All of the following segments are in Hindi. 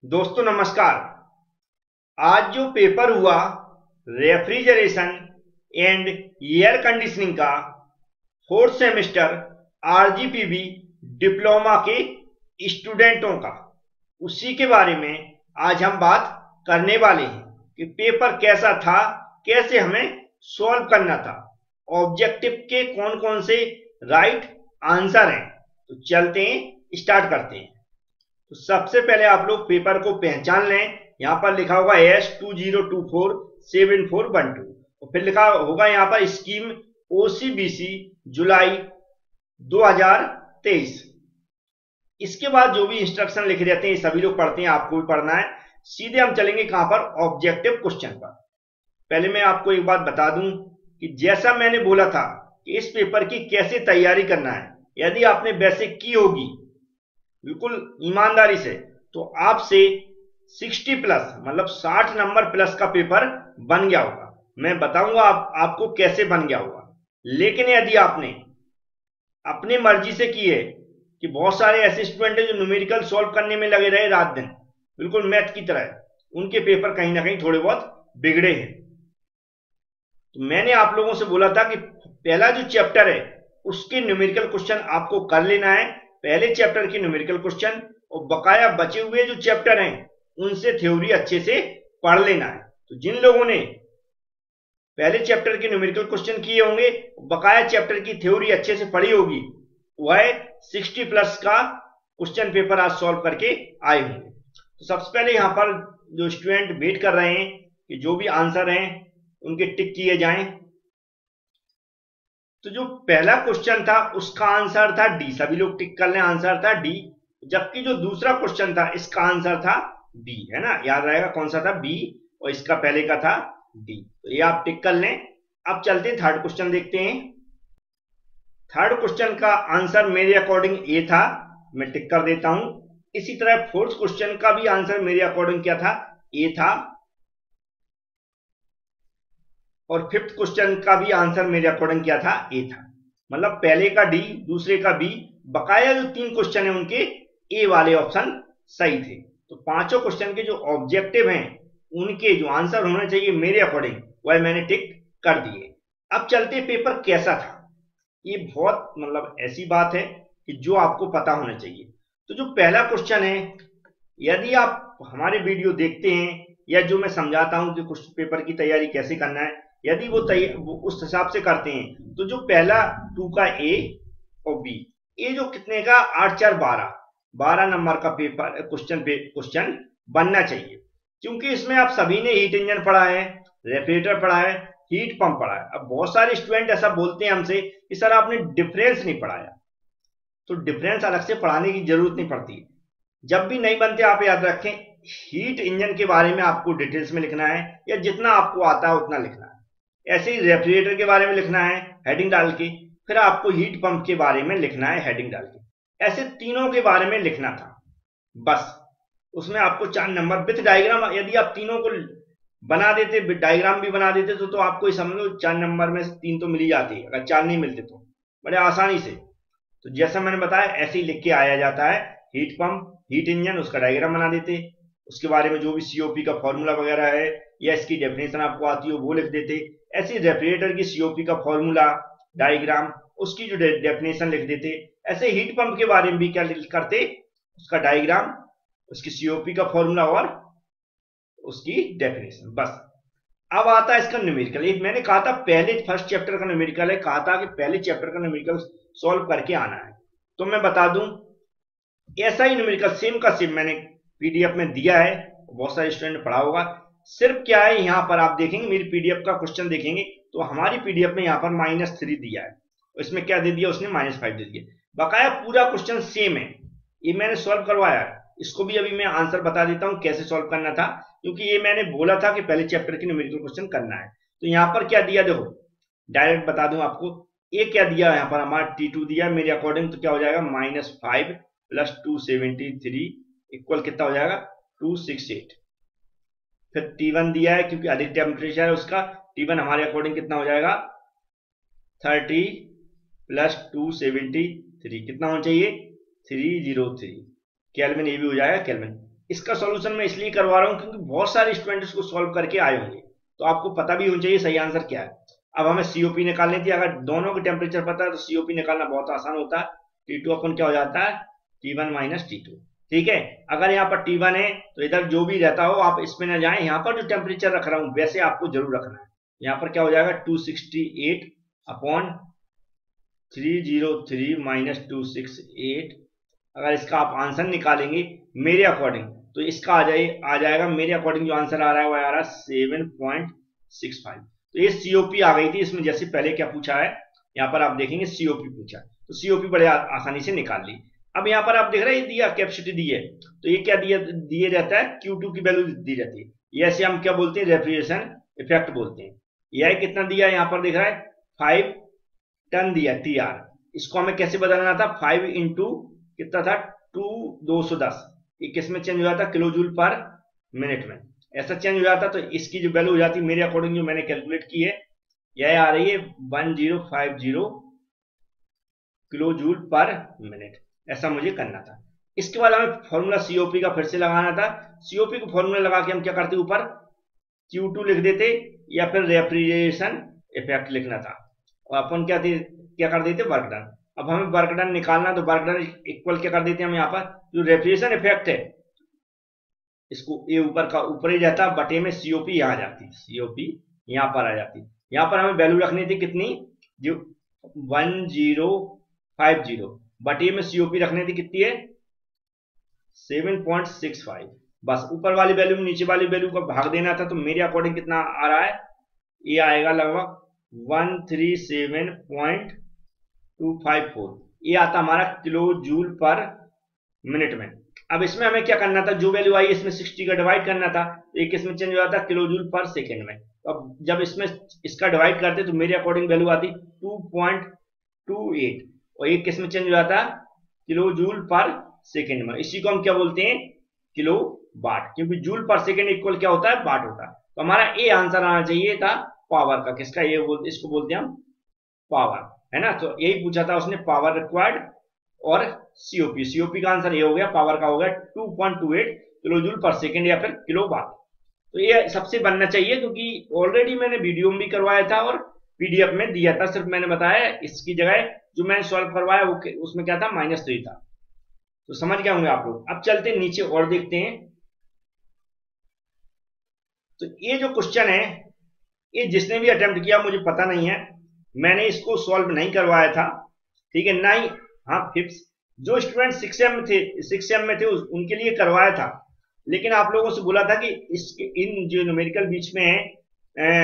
दोस्तों नमस्कार। आज जो पेपर हुआ रेफ्रिजरेशन एंड एयर कंडीशनिंग का फोर्थ सेमेस्टर आरजीपीवी डिप्लोमा के स्टूडेंटों का, उसी के बारे में आज हम बात करने वाले हैं कि पेपर कैसा था, कैसे हमें सॉल्व करना था, ऑब्जेक्टिव के कौन कौन से राइट आंसर हैं। तो चलते हैं, स्टार्ट करते हैं। तो सबसे पहले आप लोग पेपर को पहचान लें। यहां पर लिखा होगा S20247412 और फिर लिखा होगा यहां पर स्कीम ओसीबीसी जुलाई 2023। इसके बाद जो भी इंस्ट्रक्शन लिखे रहते हैं सभी लोग पढ़ते हैं, आपको भी पढ़ना है। सीधे हम चलेंगे कहां पर, ऑब्जेक्टिव क्वेश्चन पर। पहले मैं आपको एक बात बता दूं कि जैसा मैंने बोला था कि इस पेपर की कैसे तैयारी करना है, यदि आपने बेसिक की होगी बिल्कुल ईमानदारी से, तो आपसे 60 प्लस मतलब 60 नंबर प्लस का पेपर बन गया होगा। मैं बताऊंगा आपको कैसे बन गया होगा। लेकिन यदि आपने अपनी मर्जी से की है, कि बहुत सारे ऐसे स्टूडेंट हैं जो न्यूमेरिकल सॉल्व करने में लगे रहे रात दिन, बिल्कुल मैथ की तरह, उनके पेपर कहीं ना कहीं थोड़े बहुत बिगड़े हैं। तो मैंने आप लोगों से बोला था कि पहला जो चैप्टर है उसके न्यूमेरिकल क्वेश्चन आपको कर लेना है, पहले चैप्टर के न्यूमेरिकल क्वेश्चन, और बकाया बचे हुए जो चैप्टर हैं उनसे थ्योरी अच्छे से पढ़ लेना है। तो जिन लोगों ने पहले चैप्टर के न्यूमेरिकल क्वेश्चन किए होंगे, बकाया चैप्टर की थ्योरी अच्छे से पढ़ी होगी, वह 60 प्लस का क्वेश्चन पेपर आज सॉल्व करके आए होंगे। तो सबसे पहले यहां पर जो स्टूडेंट वेट कर रहे हैं कि जो भी आंसर हैं उनके टिक किए जाएं। तो जो पहला क्वेश्चन था उसका आंसर था डी, सभी लोग टिक कर लें, आंसर था डी। जबकि जो दूसरा क्वेश्चन था इसका आंसर था बी, है ना, याद रहेगा कौन सा था, बी, और इसका पहले का था डी। तो ये आप टिक कर लें। अब चलते हैं थर्ड क्वेश्चन देखते हैं। थर्ड क्वेश्चन का आंसर मेरे अकॉर्डिंग ए था, मैं टिक कर देता हूं। इसी तरह फोर्थ क्वेश्चन का भी आंसर मेरे अकॉर्डिंग क्या था, ए था। और फिफ्थ क्वेश्चन का भी आंसर मेरे अकॉर्डिंग क्या था, ए था। मतलब पहले का डी, दूसरे का बी, बकाया जो तीन क्वेश्चन है उनके ए वाले ऑप्शन सही थे। तो पांचों क्वेश्चन के जो ऑब्जेक्टिव हैं उनके जो आंसर होने चाहिए मेरे अकॉर्डिंग, वह मैंने टिक कर दिए। अब चलते पेपर कैसा था। ये बहुत मतलब ऐसी बात है कि जो आपको पता होना चाहिए। तो जो पहला क्वेश्चन है, यदि आप हमारे वीडियो देखते हैं या जो मैं समझाता हूं कि क्वेश्चन पेपर की तैयारी कैसे करना है, यदि वो उस हिसाब से करते हैं, तो जो पहला 2 का ए और बी, ए जो कितने का 8 4 12 नंबर का पेपर क्वेश्चन बनना चाहिए। क्योंकि इसमें आप सभी ने हीट इंजन पढ़ा है, रेफ्रिजरेटर पढ़ा है, हीट पंप पढ़ा है। अब बहुत सारे स्टूडेंट ऐसा बोलते हैं हमसे कि सर आपने डिफरेंस नहीं पढ़ाया। तो डिफरेंस अलग से पढ़ाने की जरूरत नहीं पड़ती। जब भी नहीं बनते आप याद रखें, हीट इंजन के बारे में आपको डिटेल्स में लिखना है, या जितना आपको आता है उतना लिखना है। ऐसे ही रेफ्रिजरेटर के बारे में लिखना है हेडिंग डाल के, फिर आपको हीट पंप के बारे में लिखना है हेडिंग डाल के। ऐसे तीनों के बारे में लिखना था बस। उसमें आपको 4 नंबर विथ डायग्राम, यदि आप तीनों को बना देते, डायग्राम भी बना देते, तो आपको समझ लो 4 नंबर में से 3 तो मिल ही जाती है, अगर 4 नहीं मिलते तो बड़े आसानी से। तो जैसा मैंने बताया ऐसे ही लिख के आया जाता है। हीट पंप, हीट इंजन, उसका डायग्राम बना देते, उसके बारे में जो भी सीओपी का फॉर्मूला वगैरह है या इसकी डेफिनेशन आपको आती हो वो लिख देते। ऐसे रेफ्रिजरेटर की सीओपी का फॉर्मूला, डायग्राम, उसकी जो डेफिनेशन लिख देते। ऐसे हीट पंप के बारे में भी क्या करते, उसका डायग्राम, उसकी सीओपी का फॉर्मूला और उसकी डेफिनेशन, बस। अब आता है इसका न्यूमेरिकल। एक मैंने कहा था पहले फर्स्ट चैप्टर का न्यूमेरिकल है, कहा था कि पहले चैप्टर का न्यूमेरिकल सॉल्व करके आना है। तो मैं बता दूं, ऐसा ही न्यूमेरिकल सेम का सेम मैंने पीडीएफ में दिया है, बहुत सारे स्टूडेंट ने पढ़ा होगा। सिर्फ क्या है, यहां पर आप देखेंगे मेरी पीडीएफ का क्वेश्चन देखेंगे तो हमारी पीडीएफ में यहां पर -3 दिया है, इसमें क्या दे दिया उसने, -5 दे दिया। बकाया पूरा क्वेश्चन सेम है, ये मैंने सॉल्व करवाया है। इसको भी अभी मैं आंसर बता देता हूं कैसे सॉल्व करना था, क्योंकि ये मैंने बोला था कि पहले चैप्टर की न्यूमेरिकल क्वेश्चन करना है। तो यहां पर क्या दिया, देखो डायरेक्ट बता दूं आपको। ये क्या दिया यहाँ पर, हमारा T2 दिया मेरे अकॉर्डिंग, तो क्या हो जाएगा -5 + 273 इक्वल कितना हो जाएगा 268। फिर T1 दिया है क्योंकि अधिक टेम्परेचर है उसका, T1 हमारे अकॉर्डिंग कितना हो जाएगा 30 + 273 कितना होना चाहिए 303 केल्विन, ये भी हो जाएगा केल्विन। इसका सॉल्यूशन मैं इसलिए करवा रहा हूं क्योंकि बहुत सारे स्टूडेंट इसको सॉल्व करके आए होंगे, तो आपको पता भी होना चाहिए सही आंसर क्या है। अब हमें सीओपी निकालनी थी, अगर दोनों के टेम्परेचर पता है तो सीओपी निकालना बहुत आसान होता है। T2 अपन क्या हो जाता है, T1 माइनस T2। ठीक है, अगर यहाँ पर T1 है तो इधर जो भी रहता हो आप इसमें ना जाए, यहाँ पर जो टेम्परेचर रख रहा हूं वैसे आपको जरूर रखना है। यहाँ पर क्या हो जाएगा 268 अपॉन 303 माइनस 268। अगर इसका आप आंसर निकालेंगे मेरे अकॉर्डिंग तो इसका आ जाएगा मेरे अकॉर्डिंग जो आंसर आ रहा है वो आ रहा है 7.65। तो ये सीओपी आ गई थी इसमें, जैसे पहले क्या पूछा है यहाँ पर आप देखेंगे सीओपी पूछा, तो सीओपी बड़े आसानी से निकाल ली। अब यहाँ पर आप देख रहे हैं दिया कैपेसिटी दी है, तो ये क्या दिए रहता है Q2 की वैल्यू दी रहती है, ये ऐसे हम क्या बोलते हैं रेफ्रिजरेशन इफेक्ट बोलते हैं। यह कितना दिया यहाँ पर दिख रहा है 5 टन दिया TR, इसको हमें कैसे बदलना था 5 इंटू कितना था 210, ये किस में चेंज हो जाता किलो जूल पर मिनट में, ऐसा चेंज हो जाता। तो इसकी जो वैल्यू हो जाती मेरे अकॉर्डिंग जो मैंने कैलकुलेट की है यह आ रही है 1050 किलो जूल पर मिनट, ऐसा मुझे करना था। इसके बाद हमें फॉर्मूला सीओपी का फिर से लगाना था। सीओपी को फॉर्मूला लगा के हम क्या करते ऊपर Q2 लिख देते या फिर रेफ्रिजरेशन इफेक्ट लिखना था, और अपन क्या कर देते वर्क डन। अब हमें वर्क डन निकालना, तो वर्क डन इक्वल क्या कर देते हम यहाँ पर जो रेफ्रिजरेशन इफेक्ट है इसको ये ऊपर का ऊपर ही रहता बटे में सीओपी यहाँ जाती, सीओपी यहाँ पर आ जाती। यहाँ पर हमें वैल्यू रखनी थी कितनी जो 1050 बटे में सीओपी रखनी थी कितनी है 7.65, बस ऊपर वाली वैल्यू में नीचे वाली वैल्यू को भाग देना था। तो मेरे अकॉर्डिंग कितना आ रहा है, ये आएगा लगभग 137.254, ये आता हमारा किलो जूल पर मिनट में। अब इसमें हमें क्या करना था, जो वैल्यू आई इसमें 60 का डिवाइड करना था, तो एक इसमें चेंज हो जाता किलो जूल पर सेकेंड में। अब जब इसमें इसका डिवाइड करते तो मेरे अकॉर्डिंग वैल्यू आती 2.28, और एक किसमें चेंज हो जाता किलो जूल पर सेकेंड में। इसी को हम क्या बोलते हैं किलो वाट, क्योंकि जूल पर सेकेंड इक्वल क्या होता है वाट होता है। तो हमारा ए आंसर आना चाहिए था पावर का, किसका ये इसको बोलते हैं हम पावर, है ना। तो यही पूछा था उसने पावर रिक्वायर्ड और सीओपी का आंसर ये हो गया, पावर का हो गया 2.28 किलो जूल पर सेकेंड या फिर किलो वाट। तो ये सबसे बनना चाहिए क्योंकि ऑलरेडी मैंने वीडियो में भी करवाया था और पीडीएफ में दिया था, सिर्फ मैंने बताया इसकी जगह जो मैंने सॉल्व करवाया वो उसमें क्या था -3 था। तो समझ गए होंगे आप लोग। अब चलते हैं नीचे और देखते हैं। तो ये जो क्वेश्चन है ये जिसने भी अटेम्प्ट किया मुझे पता नहीं है, मैंने इसको सॉल्व नहीं करवाया था, ठीक है ना ही। हाँ फिफ्थ जो स्टूडेंट 6M में थे उनके लिए करवाया था, लेकिन आप लोगों से बोला था कि इन जो न्यूमेरिकल बीच में है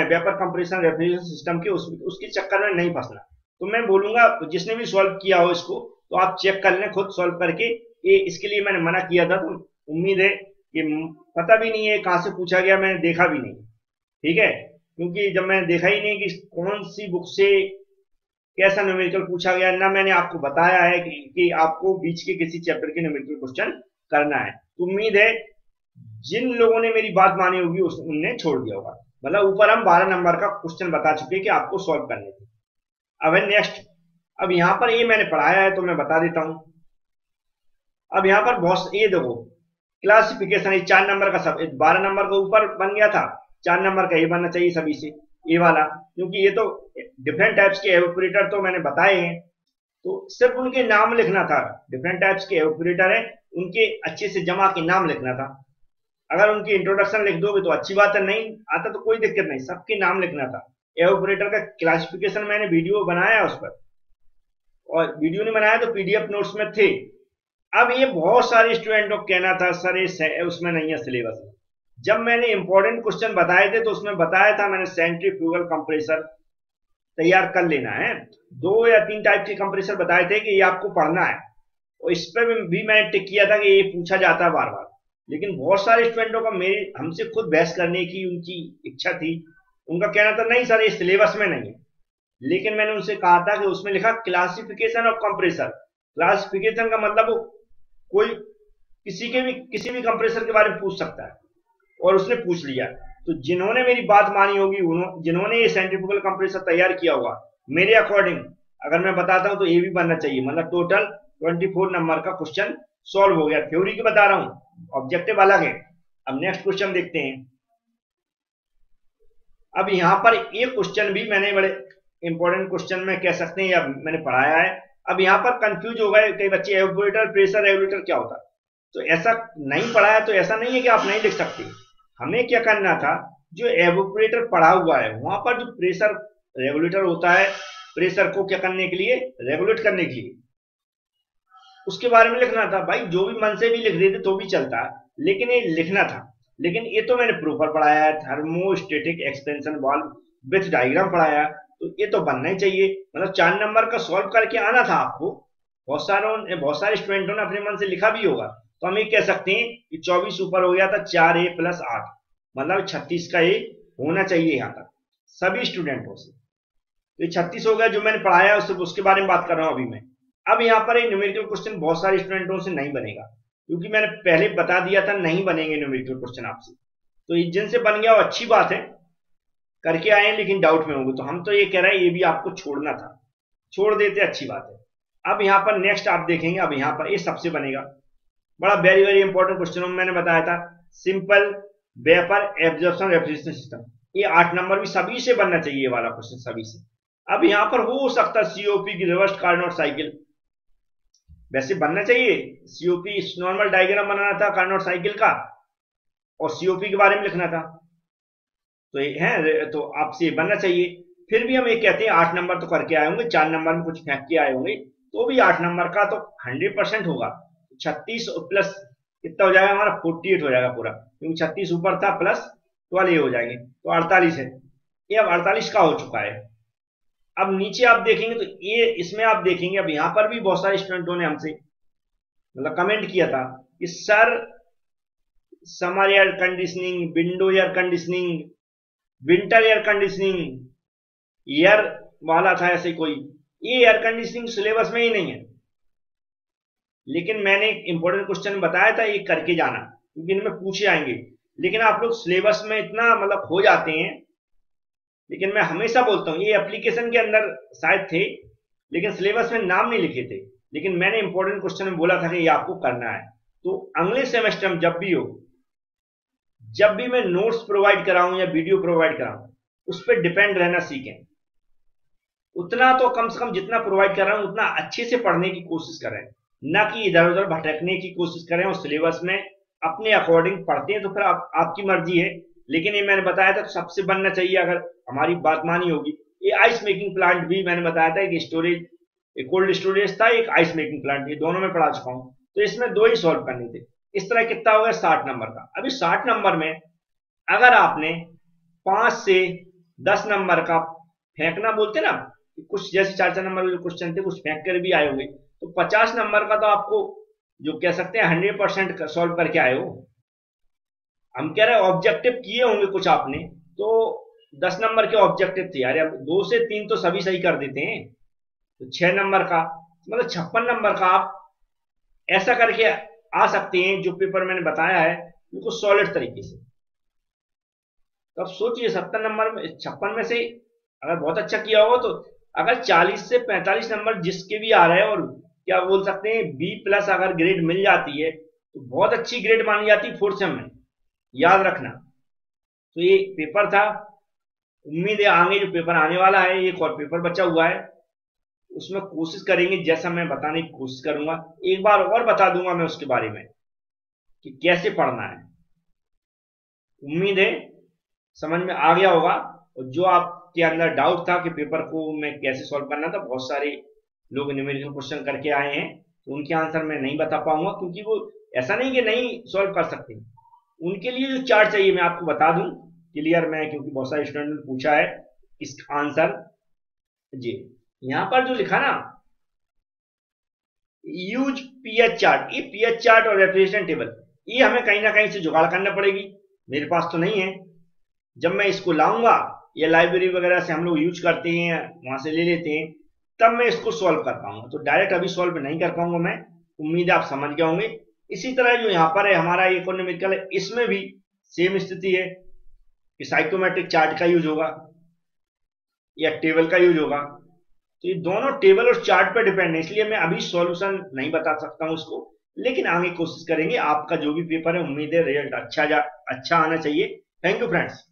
वेपर कंप्रेशन रेफ्रिजरेशन सिस्टम के उसके चक्कर में नहीं फंसना। तो मैं बोलूंगा जिसने भी सॉल्व किया हो इसको तो आप चेक कर लें खुद सॉल्व करके, ये इसके लिए मैंने मना किया था। तो उम्मीद है कि पता भी नहीं है कहां से पूछा गया, मैंने देखा भी नहीं, ठीक है, क्योंकि जब मैंने देखा ही नहीं कि कौन सी बुक से कैसा न्यूमेरिकल पूछा गया, ना मैंने आपको बताया है कि आपको बीच के किसी चैप्टर के न्यूमेरिकल क्वेश्चन करना है। तो उम्मीद है जिन लोगों ने मेरी बात मानी होगी उनने छोड़ दिया होगा। मतलब ऊपर हम 12 नंबर का क्वेश्चन बता चुके कि आपको सॉल्व करने थे। अब है नेक्स्ट, अब यहां पर ये मैंने पढ़ाया है तो मैं बता देता हूं। अब यहां पर बहुत ये देखो क्लासिफिकेशन 4 नंबर का, सब 12 नंबर का ऊपर बन गया था, 4 नंबर का ये बनना चाहिए सभी से, ये वाला, क्योंकि ये तो डिफरेंट टाइप्स के एवापोरेटर तो मैंने बताए हैं, तो सिर्फ उनके नाम लिखना था। डिफरेंट टाइप्स के एवापोरेटर है, उनके अच्छे से जमा के नाम लिखना था। अगर उनकी इंट्रोडक्शन लिख दोगे तो अच्छी बात है, नहीं आता तो कोई दिक्कत नहीं, सबके नाम लिखना था। एवापोरेटर का क्लासिफिकेशन मैंने वीडियो बनाया उस पर, और वीडियो नहीं बनाया तो पीडीएफ नोट्स में थे। अब ये बहुत सारे स्टूडेंटों को कहना था सर ये उसमें नहीं है सिलेबस में। जब मैंने इंपॉर्टेंट क्वेश्चन बताए थे तो उसमें बताया था मैंने सेंट्रीफ्यूगल कंप्रेसर तैयार कर लेना है, 2 या 3 टाइप के कंप्रेसर बताए थे कि ये आपको पढ़ना है, और इस पर भी मैंने टिक किया था कि ये पूछा जाता है बार बार। लेकिन बहुत सारे स्टूडेंटों का मेरे हमसे खुद बहस करने की उनकी इच्छा थी, उनका कहना था नहीं सर ये सिलेबस में नहीं है। लेकिन मैंने उनसे कहा था कि उसमें लिखा क्लासिफिकेशन ऑफ कंप्रेसर। क्लासिफिकेशन का मतलब कोई किसी भी कंप्रेसर के बारे में पूछ सकता है, और उसने पूछ लिया। तो जिन्होंने मेरी बात मानी होगी, जिन्होंने ये सेंट्रीफ्यूगल कंप्रेसर तैयार किया होगा, मेरे अकॉर्डिंग अगर मैं बताता हूं तो ये भी बनना चाहिए। मतलब टोटल 24 नंबर का क्वेश्चन सॉल्व हो गया, थ्योरी की बता रहा हूं, ऑब्जेक्टिव अलग है। अब नेक्स्ट क्वेश्चन देखते हैं। अब यहां पर एक क्वेश्चन भी मैंने बड़े इंपॉर्टेंट क्वेश्चन में कह सकते हैं या मैंने पढ़ाया है। अब यहां पर कंफ्यूज हो गए कई बच्चे, एवोपोरेटर प्रेशर रेगुलेटर क्या होता है, तो ऐसा नहीं पढ़ा है तो ऐसा नहीं है कि आप नहीं लिख सकते। हमें क्या करना था, जो एवोपोरेटर पढ़ा हुआ है वहां पर जो प्रेशर रेगुलेटर होता है, प्रेशर को क्या करने के लिए, रेगुलेट करने के लिए, उसके बारे में लिखना था। भाई जो भी मन से भी लिख देते तो भी चलता, लेकिन ये लिखना था। लेकिन ये तो मैंने प्रॉपर पढ़ाया है, thermostatic expansion valve with diagram पढ़ाया, तो ये तो बनना ही चाहिए। मतलब 4 नंबर का सॉल्व करके आना था आपको। बहुत सारे स्टूडेंटों ने अपने मन से लिखा भी होगा, तो हम ये कह सकते हैं कि 24 ऊपर हो गया था, 4A + 8 मतलब 36 का ये होना चाहिए यहाँ तक सभी स्टूडेंटों से। तो ये 36 हो गया जो मैंने पढ़ाया उसके बारे में बात कर रहा हूं अभी मैं। अब यहाँ पर एक न्यूमेरिकल क्वेश्चन बहुत सारे स्टूडेंटों से नहीं बनेगा, क्योंकि मैंने पहले बता दिया था नहीं बनेंगे न्यूमेरिकल क्वेश्चन आपसे। तो जिनसे बन गया वो अच्छी बात है, करके आए हैं, लेकिन डाउट में होंगे तो हम तो ये कह रहे हैं ये भी आपको छोड़ना था, छोड़ देते अच्छी बात है। अब यहाँ पर नेक्स्ट आप देखेंगे, अब यहाँ पर ये सबसे बनेगा बड़ा वेरी वेरी इंपॉर्टेंट क्वेश्चन मैंने बताया था, simple vapour absorption refrigeration system. ये 8 नंबर भी सभी से बनना चाहिए वाला क्वेश्चन, सभी से। अब यहाँ पर हो सकता है सीओपी की रिवर्स कार्नोट साइकिल, वैसे बनना चाहिए। सीओपी नॉर्मल डायग्राम बनाना था कार्नोट साइकिल का और सीओपी के बारे में लिखना था, तो ये है, तो आपसे बनना चाहिए। फिर भी हम ये कहते हैं 8 नंबर तो करके आए होंगे, 4 नंबर में कुछ फेंक के आए होंगे, तो भी 8 नंबर का तो 100% होगा। 36 प्लस कितना हो जाएगा हमारा, 48 हो जाएगा पूरा, क्योंकि 36 ऊपर था प्लस 12 ये हो जाएंगे, तो 48 है। ये अब 48 का हो चुका है। अब नीचे आप देखेंगे तो ये इसमें आप देखेंगे, अब यहां पर भी बहुत सारे स्टूडेंटों ने हमसे मतलब कमेंट किया था कि sir summer air conditioning, window air conditioning, winter air conditioning air वाला था ऐसे कोई, ये एयर कंडीशनिंग सिलेबस में ही नहीं है। लेकिन मैंने एक इंपॉर्टेंट क्वेश्चन बताया था ये करके जाना, क्योंकि इनमें पूछे आएंगे। लेकिन आप लोग सिलेबस में इतना मतलब खो जाते हैं, लेकिन मैं हमेशा बोलता हूं ये एप्लीकेशन के अंदर शायद थे, लेकिन सिलेबस में नाम नहीं लिखे थे। लेकिन मैंने इंपॉर्टेंट क्वेश्चन में बोला था कि ये आपको करना है। तो अगले सेमेस्टर में जब भी हो, जब भी मैं नोट्स प्रोवाइड कराऊं या वीडियो प्रोवाइड कराऊं, उस पर डिपेंड रहना सीखें। उतना तो कम से कम जितना प्रोवाइड कर रहा हूं उतना अच्छे से पढ़ने की कोशिश करें, ना कि इधर उधर भटकने की कोशिश करें। और सिलेबस में अपने अकॉर्डिंग पढ़ते हैं तो फिर आपकी मर्जी है। लेकिन ये मैंने बताया था सबसे बनना चाहिए, अगर हमारी बात मानी होगी। ये आइस मेकिंग प्लांट भी मैंने बताया था, एक स्टोरेज, एक कोल्ड स्टोरेज था, एक आइस मेकिंग प्लांट, ये दोनों में पढ़ा चुका हूं। तो इसमें 2 ही सॉल्व करने थे। इस तरह कितना हो गया 60 नंबर का। अभी 60 नंबर में अगर आपने 5 से 10 नंबर का फेंकना बोलते ना, कुछ जैसे 4 नंबर के जो क्वेश्चन थे कुछ फेंक कर भी आए होंगे, तो 50 नंबर का तो आपको जो कह सकते हैं 100% सॉल्व करके आए हो। हम कह रहे हैं ऑब्जेक्टिव किए होंगे कुछ आपने, तो 10 नंबर के ऑब्जेक्टिव थे यार, 2 से 3 तो सभी सही कर देते हैं, तो 6 नंबर का मतलब 56 नंबर का आप ऐसा करके आ सकते हैं। जो पेपर मैंने बताया है बिल्कुल सॉलिड तरीके से। तो अब सोचिए 70 नंबर में 56 में से अगर बहुत अच्छा किया होगा, तो अगर 40 से 45 नंबर जिसके भी आ रहे हैं, और क्या बोल सकते हैं B+ अगर ग्रेड मिल जाती है तो बहुत अच्छी ग्रेड मानी जाती है 4th सेम में, याद रखना। तो ये पेपर था, उम्मीद है आगे जो पेपर आने वाला है, एक और पेपर बचा हुआ है, उसमें कोशिश करेंगे जैसा मैं बताने की कोशिश करूंगा। एक बार और बता दूंगा मैं उसके बारे में कि कैसे पढ़ना है। उम्मीद है समझ में आ गया होगा। और जो आपके अंदर डाउट था कि पेपर को मैं कैसे सॉल्व करना था, बहुत सारे लोग न्यूमेरिकल क्वेश्चन करके आए हैं, तो उनके आंसर मैं नहीं बता पाऊंगा, क्योंकि वो ऐसा नहीं कि नहीं सॉल्व कर सकते। उनके लिए जो चार्ट चाहिए मैं आपको बता दूं क्लियर मैं, क्योंकि बहुत सारे स्टूडेंट ने पूछा है इसका आंसर। जी यहां पर जो लिखा ना यूज पीएच चार्ट, ये पीएच चार्ट और रेफ्रिजरेशन टेबल, ये हमें कहीं ना कहीं से जुगाड़ करना पड़ेगी। मेरे पास तो नहीं है। जब मैं इसको लाऊंगा या लाइब्रेरी वगैरह से हम लोग यूज करते हैं, वहां से ले लेते हैं, तब मैं इसको सॉल्व कर पाऊंगा। तो डायरेक्ट अभी सॉल्व नहीं कर पाऊंगा मैं। उम्मीद है आप समझ गए होंगे। इसी तरह जो यहाँ पर है हमारा इकोनॉमिकल है, इसमें भी सेम स्थिति है कि साइकोमेट्रिक चार्ट का यूज होगा या टेबल का यूज होगा। तो ये दोनों टेबल और चार्ट पर डिपेंड है, इसलिए मैं अभी सॉल्यूशन नहीं बता सकता हूं उसको। लेकिन आगे कोशिश करेंगे। आपका जो भी पेपर है, उम्मीद है रिजल्ट अच्छा आना चाहिए। Thank you friends.